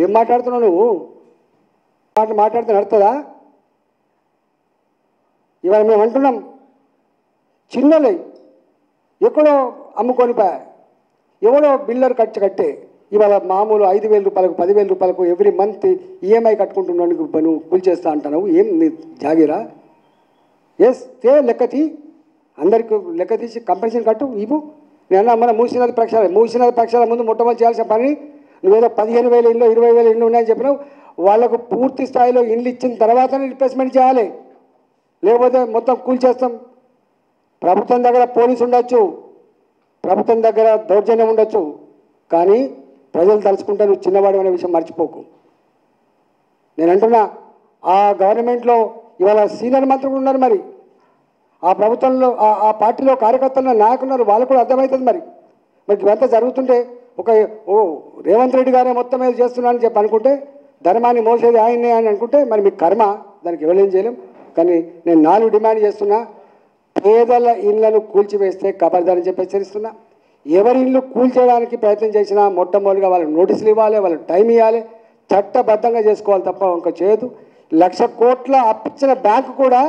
ఏం మాట్లాడుతున్నావు నువ్వు? మాట్లాడితే నడుతుందా? ఇవాళ మేము అంటున్నాం, చిన్నలే ఎక్కడో అమ్ముకొనిపోయా, ఎవడో బిల్లర్ కట్టే ఇవాళ మామూలు 5,000 రూపాయలకు 10,000 రూపాయలకు ఎవ్రీ మంత్ ఈఎంఐ కట్టుకుంటున్నాను, నువ్వు కూల్ చేస్తా అంటున్నావు. ఏం నీ జాగిరా? లెక్క తీ, అందరికి లెక్క తీసి కంపెన్సేషన్ కట్టు ఇవ్వు. నేను మన మూసినది పక్షాల ముందు మొట్టమొదటి చేయాల్సిన పని, నువ్వేదో 15,000 ఇళ్ళు 20,000 ఇళ్ళు ఉన్నాయని చెప్పినావు. వాళ్ళకు పూర్తి స్థాయిలో ఇల్లు ఇచ్చిన తర్వాతనే రిప్లేస్మెంట్ చేయాలి, లేకపోతే మొత్తం కూల్ చేస్తాం. ప్రభుత్వం దగ్గర పోలీసు ఉండొచ్చు, ప్రభుత్వం దగ్గర దౌర్జన్యం ఉండొచ్చు, కానీ ప్రజలు తలుచుకుంటే నువ్వు చిన్నవాడు అనే విషయం మర్చిపోకు. నేను అంటున్నా, ఆ గవర్నమెంట్లో ఇవాళ సీనియర్ మంత్రులు ఉన్నారు, మరి ఆ ప్రభుత్వంలో ఆ పార్టీలో కార్యకర్తలు నాయకున్నారు, వాళ్ళకు కూడా అర్థమవుతుంది. మరి ఇవంతా జరుగుతుంటే రేవంత్ రెడ్డి గారే మొత్తం ఏదో చేస్తున్నానని చెప్పి అనుకుంటే, ధర్మాన్ని మోసేది ఆయన్నే అని అనుకుంటే మరి మీకు కర్మ, దానికి ఎవరేం చేయలేం. కానీ నేను 4 డిమాండ్ చేస్తున్నా. పేదల ఇళ్లను కూల్చివేస్తే ఖబర్దారని చెప్పి హెచ్చరిస్తున్నా. ఎవరి ఇల్లు కూల్చేయడానికి ప్రయత్నం చేసినా మొట్టమొదటిగా వాళ్ళకి నోటీసులు ఇవ్వాలి, వాళ్ళకి టైం ఇవ్వాలి, చట్టబద్ధంగా చేసుకోవాలి తప్ప ఇంకా చేయదు. 1,00,000 కోట్ల అప్పిచ్చిన బ్యాంకు కూడా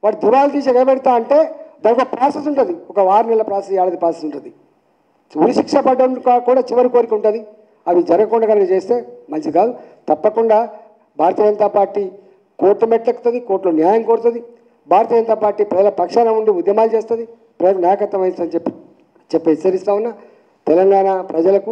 వాడు దివాళి తీసి ఎగబెడతా అంటే దానికి ఒక ప్రాసెస్ ఉంటుంది, ఒక 6 నెలల ప్రాసెస్, ఏడాది ప్రాసెస్ ఉంటుంది. ఉరి శిక్ష పడడం కూడా చివరి కోరిక ఉంటుంది. అవి జరగకుండా కనుక చేస్తే మంచిది కాదు. తప్పకుండా భారతీయ జనతా పార్టీ కోర్టు మెట్లెక్కుతుంది, కోర్టులో న్యాయం కోరుతుంది. భారతీయ జనతా పార్టీ ప్రజల పక్షాన ఉండి ఉద్యమాలు చేస్తుంది, ప్రజలకు నాయకత్వం వహిస్తుందని చెప్పి హెచ్చరిస్తా ఉన్నా. తెలంగాణ ప్రజలకు